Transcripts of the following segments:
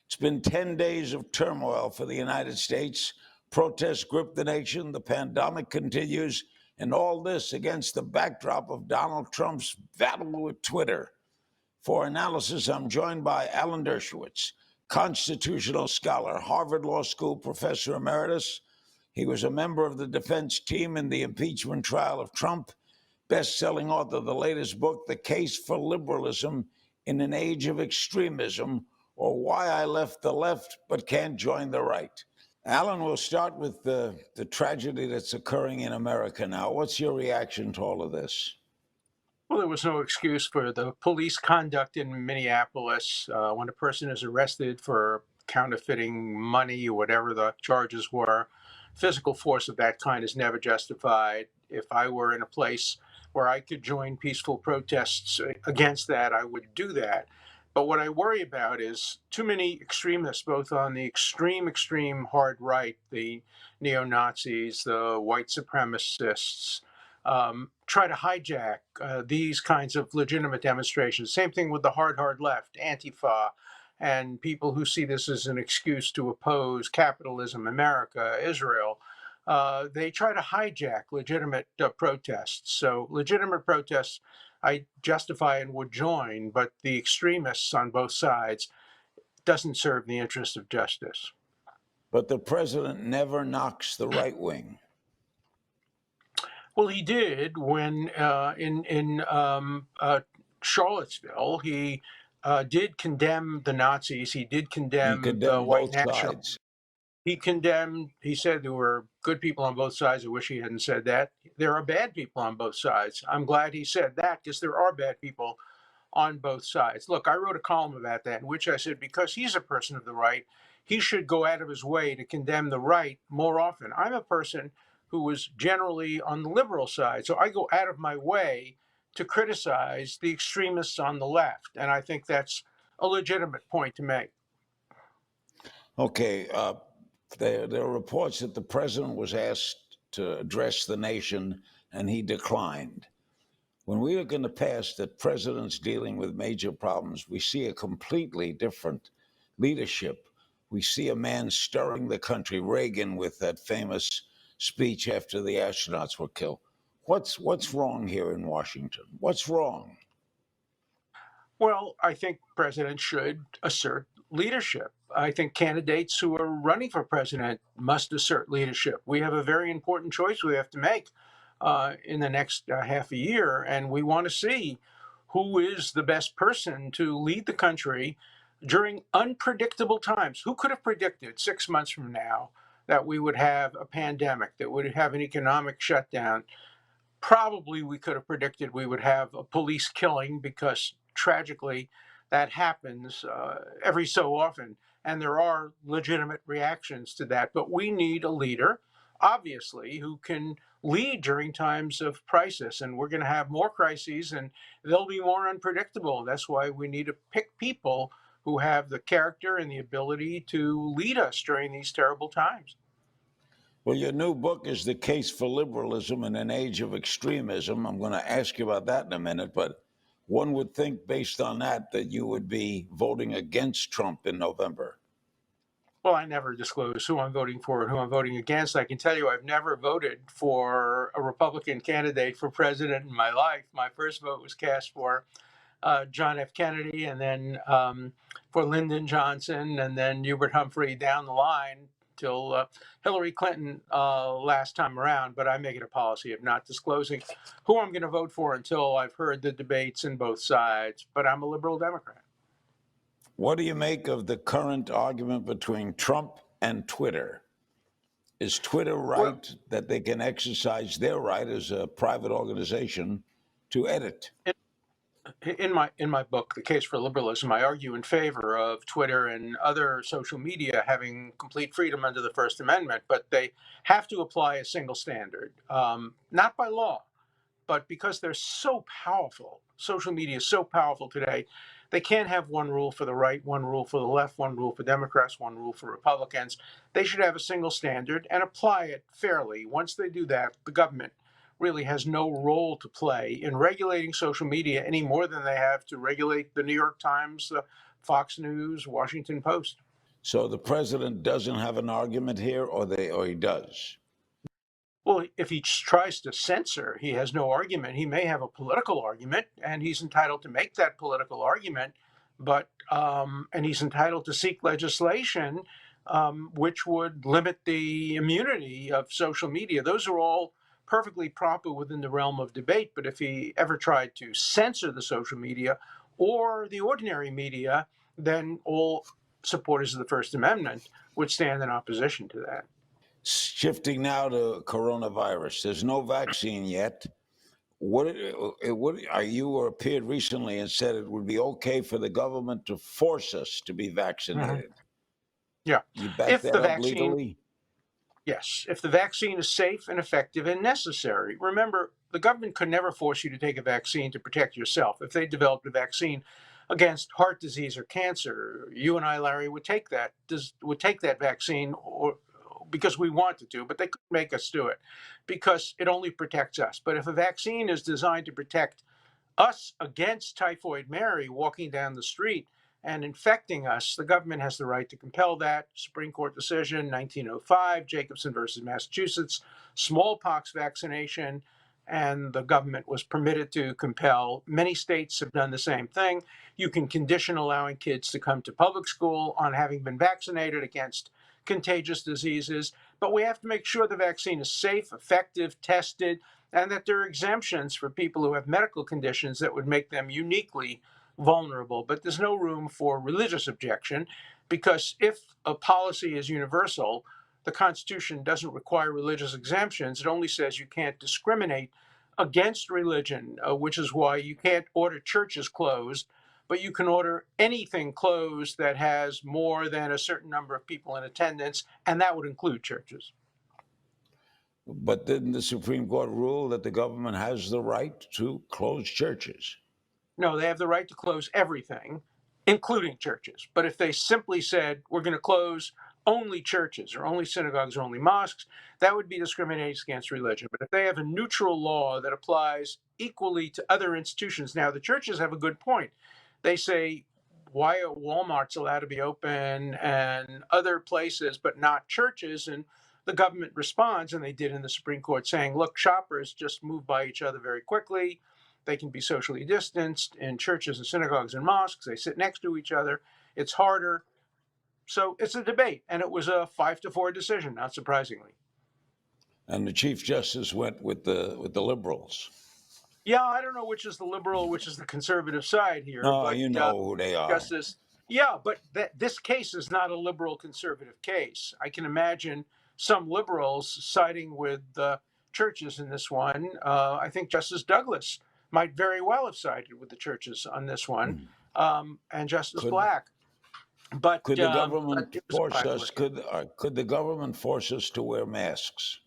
It's been 10 days of turmoil for the United States. Protests grip the nation, the pandemic continues, and all this against the backdrop of Donald Trump's battle with Twitter. For analysis, I'm joined by Alan Dershowitz, constitutional scholar, Harvard Law School professor emeritus. He was a member of the defense team in the impeachment trial of Trump, best-selling author of the latest book, The Case for Liberalism in an Age of Extremism, or Why I Left the Left But Can't Join the Right. Alan, we'll start with the tragedy that's occurring in America now. What's your reaction to all of this? Well, there was no excuse for the police conduct in Minneapolis when a person is arrested for counterfeiting money or whatever the charges were. Physical force of that kind is never justified. If I were in a place where I could join peaceful protests against that, I would do that. But what I worry about is too many extremists, both on the extreme hard right, the neo-Nazis, the white supremacists, try to hijack these kinds of legitimate demonstrations. Same thing with the hard left, Antifa, and people who see this as an excuse to oppose capitalism, America, Israel. They try to hijack legitimate protests. So legitimate protests I justify and would join, but the extremists on both sides doesn't serve the interest of justice. But the president never knocks the right wing. Well, he did when in Charlottesville, he did condemn the Nazis. He did condemn the white nationalists. He said there were good people on both sides. I wish he hadn't said that. There are bad people on both sides. I'm glad he said that because there are bad people on both sides. Look, I wrote a column about that in which I said because he's a person of the right, he should go out of his way to condemn the right more often. I'm a person who was generally on the liberal side, so I go out of my way to criticize the extremists on the left, and I think that's a legitimate point to make. Okay, there are reports that the president was asked to address the nation and he declined. When we look in the past at presidents dealing with major problems, we see a completely different leadership. We see a man stirring the country, Reagan, with that famous speech after the astronauts were killed. What's wrong here in Washington? What's wrong? Well, I think presidents should assert leadership. I think candidates who are running for president must assert leadership. We have a very important choice we have to make in the next half a year, and we want to see who is the best person to lead the country during unpredictable times. Who could have predicted 6 months from now that we would have a pandemic, that would have an economic shutdown? Probably we could have predicted we would have a police killing because tragically that happens every so often. And there are legitimate reactions to that. But we need a leader, obviously, who can lead during times of crisis. And we're going to have more crises and they'll be more unpredictable. That's why we need to pick people who have the character and the ability to lead us during these terrible times. Well, your new book is The Case for Liberalism in an Age of Extremism. I'm going to ask you about that in a minute, but one would think based on that you would be voting against Trump in November. Well, I never disclose who I'm voting for and who I'm voting against. I can tell you I've never voted for a Republican candidate for president in my life. My first vote was cast for John F. Kennedy, and then for Lyndon Johnson, and then Hubert Humphrey down the line till Hillary Clinton last time around. But I make it a policy of not disclosing who I'm going to vote for until I've heard the debates in both sides. But I'm a liberal Democrat. What do you make of the current argument between Trump and Twitter? Is Twitter right that they can exercise their right as a private organization to edit? In my book, The Case for Liberalism, I argue in favor of Twitter and other social media having complete freedom under the First Amendment, but they have to apply a single standard, not by law, but because they're so powerful. Social media is so powerful today. They can't have one rule for the right, one rule for the left, one rule for Democrats, one rule for Republicans. They should have a single standard and apply it fairly. Once they do that, the government really has no role to play in regulating social media any more than they have to regulate the New York Times, Fox News, Washington Post. So the president doesn't have an argument here, or he does? Well, if he tries to censor, he has no argument. He may have a political argument, and he's entitled to make that political argument. But and he's entitled to seek legislation which would limit the immunity of social media. Those are all perfectly proper within the realm of debate. But if he ever tried to censor the social media or the ordinary media, then all supporters of the First Amendment would stand in opposition to that. Shifting now to coronavirus, there's no vaccine yet. What you appeared recently and said it would be okay for the government to force us to be vaccinated. Yeah. You back If that the up vaccine, legally? yes, if the vaccine is safe and effective and necessary. Remember, the government could never force you to take a vaccine to protect yourself. If they developed a vaccine against heart disease or cancer, you and I, Larry, would take that vaccine or because we wanted to, but they couldn't make us do it because it only protects us. But if a vaccine is designed to protect us against typhoid Mary walking down the street and infecting us, the government has the right to compel that. Supreme Court decision, 1905, Jacobson versus Massachusetts, smallpox vaccination, and the government was permitted to compel. Many states have done the same thing. You can condition allowing kids to come to public school on having been vaccinated against contagious diseases, but we have to make sure the vaccine is safe, effective, tested, and that there are exemptions for people who have medical conditions that would make them uniquely vulnerable. But there's no room for religious objection because if a policy is universal, the Constitution doesn't require religious exemptions. It only says you can't discriminate against religion, which is why you can't order churches closed, but you can order anything closed that has more than a certain number of people in attendance, and that would include churches. But didn't the Supreme Court rule that the government has the right to close churches? No, they have the right to close everything, including churches. But if they simply said, we're going to close only churches or only synagogues or only mosques, that would be discrimination against religion. But if they have a neutral law that applies equally to other institutions, now the churches have a good point. They say, why are Walmarts allowed to be open and other places, but not churches? And the government responds, and they did in the Supreme Court, saying, look, shoppers just move by each other very quickly. They can be socially distanced in churches and synagogues and mosques. They sit next to each other. It's harder. So it's a debate, and it was a 5-4 decision, not surprisingly. And the Chief Justice went with the liberals. Yeah, I don't know which is the liberal, which is the conservative side here. No, but you know who they are. Justice, yeah, but this case is not a liberal conservative case. I can imagine some liberals siding with the churches in this one. I think Justice Douglas might very well have sided with the churches on this one, and Justice Black. But could the government it was force us? bipartisan. Could the government force us to wear masks?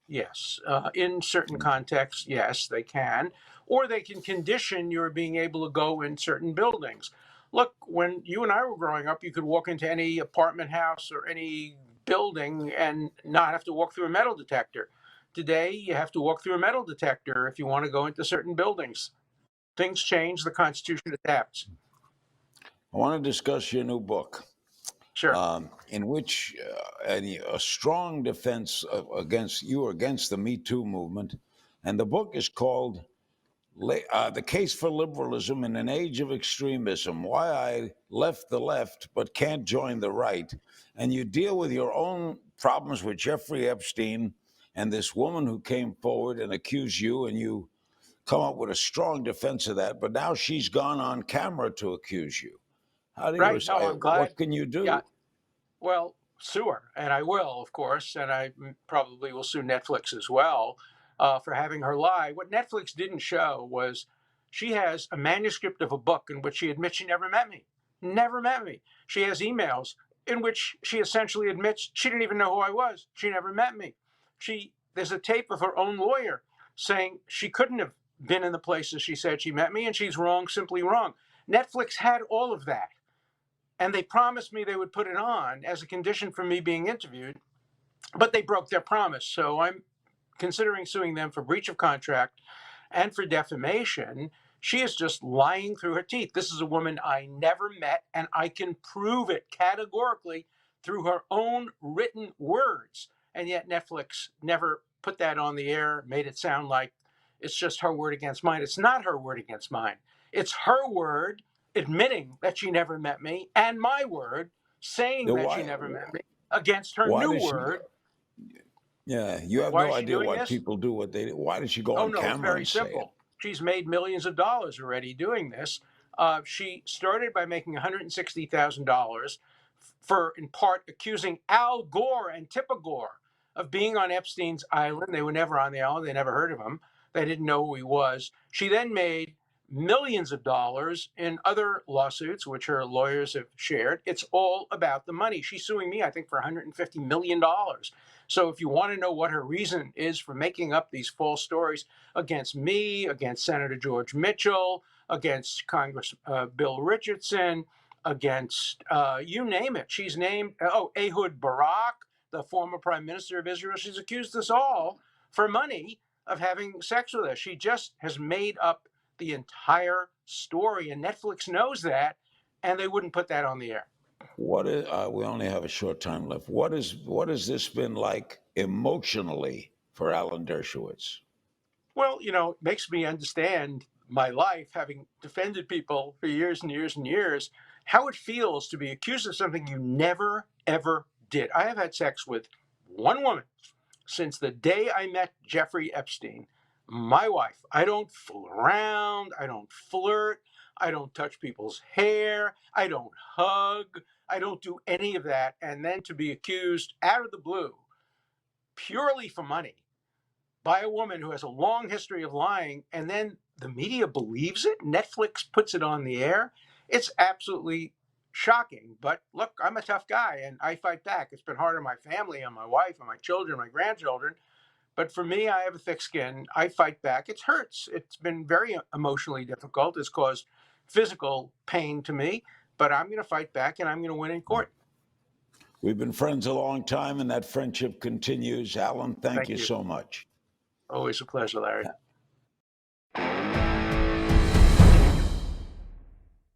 Yes, in certain contexts, yes, they can, or they can condition your being able to go in certain buildings. Look, when you and I were growing up, you could walk into any apartment house or any building and not have to walk through a metal detector. Today, you have to walk through a metal detector if you want to go into certain buildings. Things change, the Constitution adapts. I want to discuss your new book. Sure. In which a strong defense against the Me Too movement, and the book is called "The Case for Liberalism in an Age of Extremism: Why I Left the Left but Can't Join the Right." And you deal with your own problems with Jeffrey Epstein and this woman who came forward and accused you, and you come up with a strong defense of that. But now she's gone on camera to accuse you. How do you Right. No, I'm glad. What can you do? Yeah. Well, sue her, and I will, of course, and I probably will sue Netflix as well for having her lie. What Netflix didn't show was she has a manuscript of a book in which she admits she never met me. Never met me. She has emails in which she essentially admits she didn't even know who I was. She never met me. There's a tape of her own lawyer saying she couldn't have been in the places she said she met me, and she's wrong, simply wrong. Netflix had all of that. And they promised me they would put it on as a condition for me being interviewed, but they broke their promise. So I'm considering suing them for breach of contract and for defamation. She is just lying through her teeth. This is a woman I never met, and I can prove it categorically through her own written words. And yet Netflix never put that on the air, made it sound like it's just her word against mine. It's not her word against mine. It's her word admitting that she never met me, and my word saying Then that she never met me against her why new does she? word. Yeah, you have Why no is she idea doing what this? people do, what they do. Why does she go Oh, on no, it's camera very and say it? simple. She's made millions of dollars already doing this. She started by making $160,000 for, in part, accusing Al Gore and Tipper Gore of being on Epstein's island. They were never on the island. They never heard of him. They didn't know who he was. She then made millions of dollars in other lawsuits, which her lawyers have shared. It's all about the money. She's suing me, I think, for $150 million. So if you want to know what her reason is for making up these false stories against me, against Senator George Mitchell, against Congress Bill Richardson, against you name it. She's named, Ehud Barak, the former prime minister of Israel. She's accused us all for money of having sex with us. She just has made up the entire story, and Netflix knows that, and they wouldn't put that on the air. What is? We only have a short time left. What has this been like emotionally for Alan Dershowitz? Well, it makes me understand my life, having defended people for years and years and years, how it feels to be accused of something you never, ever did. I have had sex with one woman since the day I met Jeffrey Epstein, my wife. I don't fool around. I don't flirt. I don't touch people's hair. I don't hug. I don't do any of that. And then to be accused out of the blue, purely for money, by a woman who has a long history of lying, and then the media believes it. Netflix puts it on the air. It's absolutely shocking. But look, I'm a tough guy and I fight back. It's been hard on my family, on my wife, on my children, my grandchildren. But for me, I have a thick skin. I fight back. It hurts. It's been very emotionally difficult. It's caused physical pain to me, but I'm going to fight back and I'm going to win in court. We've been friends a long time, and that friendship continues. Alan, thank Thank you you. so much. Always a pleasure, Larry.